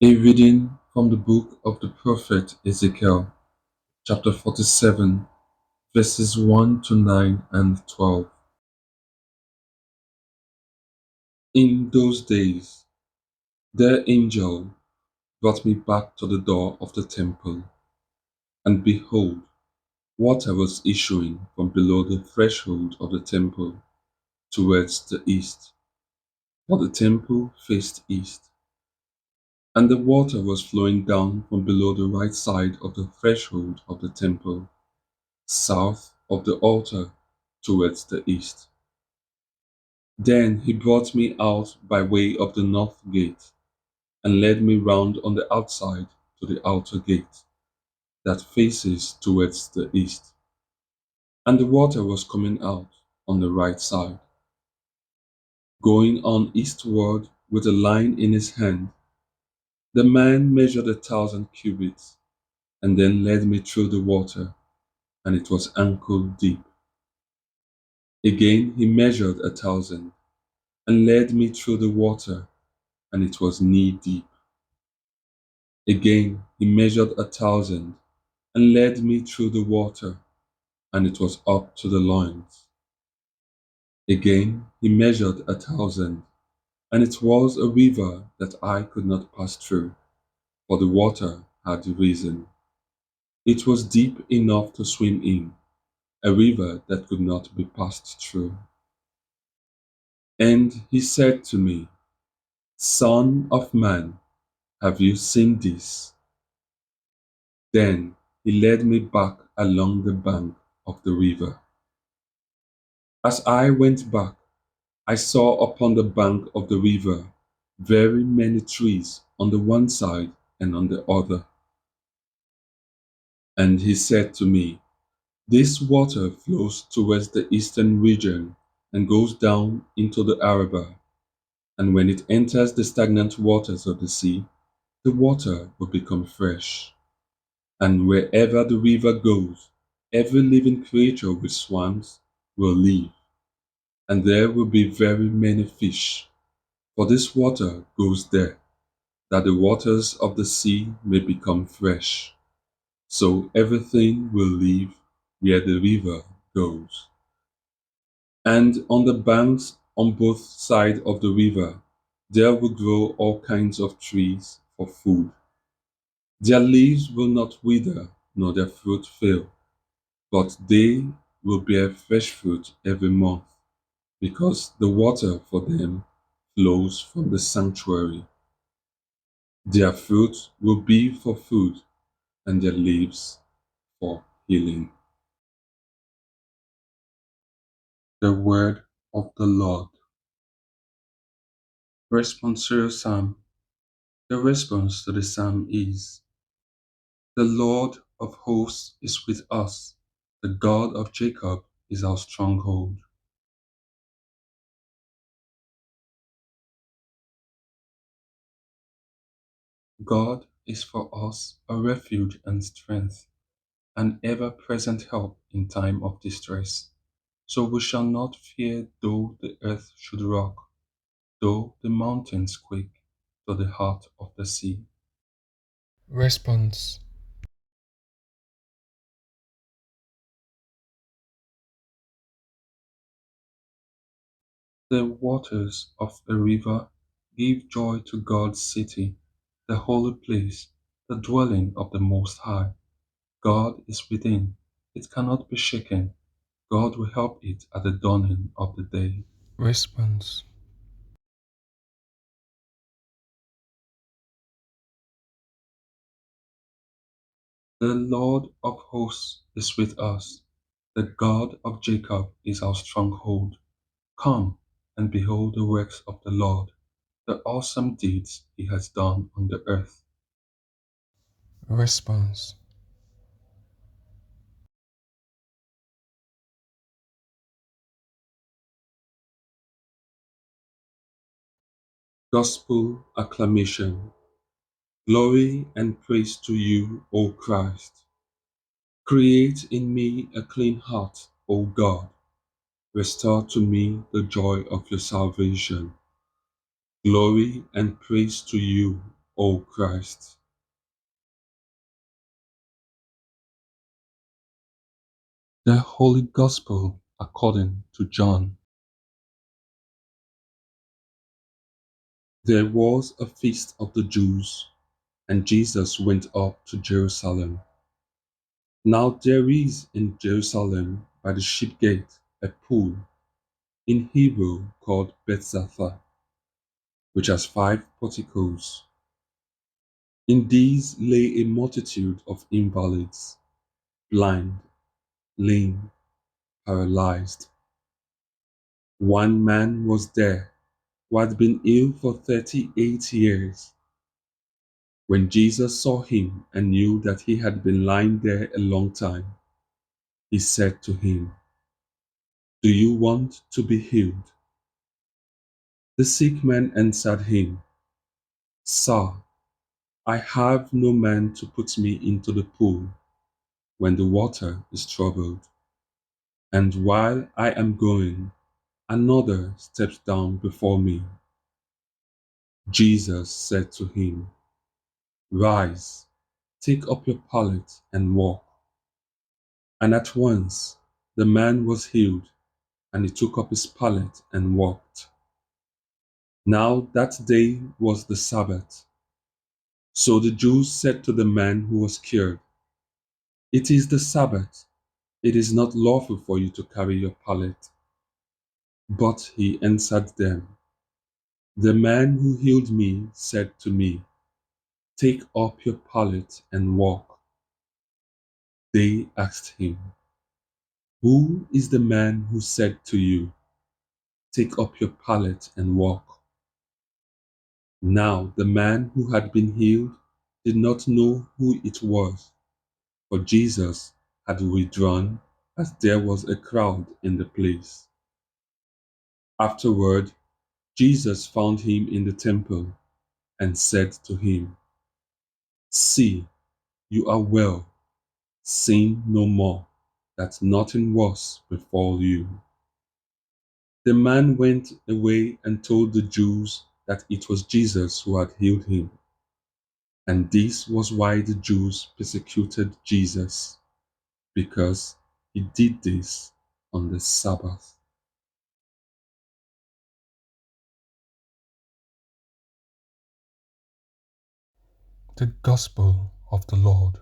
A reading from the book of the prophet Ezekiel, chapter 47, verses 1 to 9 and 12. In those days, their angel brought me back to the door of the temple, and behold, water was issuing from below the threshold of the temple towards the east, for the temple faced east. And the water was flowing down from below the right side of the threshold of the temple, south of the altar towards the east. Then he brought me out by way of the north gate, and led me round on the outside to the outer gate that faces towards the east. And the water was coming out on the right side. Going on eastward with a line in his hand, the man measured 1,000 cubits, and then led me through the water, and it was ankle deep. Again he measured 1,000, and led me through the water, and it was knee deep. Again he measured 1,000, and led me through the water, and it was up to the loins. Again he measured 1,000, and it was a river that I could not pass through, for the water had risen. It was deep enough to swim in, a river that could not be passed through. And he said to me, Son of man, have you seen this? Then he led me back along the bank of the river. As I went back, I saw upon the bank of the river very many trees on the one side and on the other. And he said to me, This water flows towards the eastern region and goes down into the Arabah. And when it enters the stagnant waters of the sea, the water will become fresh. And wherever the river goes, every living creature which swims will live, and there will be very many fish. For this water goes there, that the waters of the sea may become fresh. So everything will live where the river goes. And on the banks on both sides of the river, there will grow all kinds of trees for food. Their leaves will not wither, nor their fruit fail, but they will bear fresh fruit every month, because the water for them flows from the sanctuary. Their fruit will be for food, and their leaves for healing. The word of the Lord. Responsorial Psalm. The response to the psalm is, The Lord of hosts is with us. The God of Jacob is our stronghold. God is for us a refuge and strength, an ever-present help in time of distress. So we shall not fear though the earth should rock, though the mountains quake to the heart of the sea. Response. The waters of a river give joy to God's city, the holy place, the dwelling of the Most High. God is within, it cannot be shaken. God will help it at the dawning of the day. Response. The Lord of hosts is with us. The God of Jacob is our stronghold. Come and behold the works of the Lord, the awesome deeds he has done on the earth. Response. Gospel acclamation. Glory and praise to you, O Christ. Create in me a clean heart, O God. Restore to me the joy of your salvation. Glory and praise to you, O Christ. The Holy Gospel according to John. There was a feast of the Jews, and Jesus went up to Jerusalem. Now there is in Jerusalem by the sheep gate a pool, in Hebrew called Bethzatha, which has 5 porticos. In these lay a multitude of invalids, blind, lame, paralyzed. One man was there who had been ill for 38 years. When Jesus saw him and knew that he had been lying there a long time, he said to him, "Do you want to be healed?" The sick man answered him, "Sir, I have no man to put me into the pool when the water is troubled, and while I am going, another steps down before me." Jesus said to him, "Rise, take up your pallet and walk." And at once the man was healed, and he took up his pallet and walked. Now that day was the Sabbath. So the Jews said to the man who was cured, "It is the Sabbath. It is not lawful for you to carry your pallet." But he answered them, "The man who healed me said to me, 'Take up your pallet and walk.'" They asked him, "Who is the man who said to you, 'Take up your pallet and walk'?" Now the man who had been healed did not know who it was, for Jesus had withdrawn, as there was a crowd in the place. Afterward, Jesus found him in the temple and said to him, "See, you are well. Sin no more, that nothing worse befall you." The man went away and told the Jews that it was Jesus who had healed him. And this was why the Jews persecuted Jesus, because he did this on the Sabbath. The Gospel of the Lord.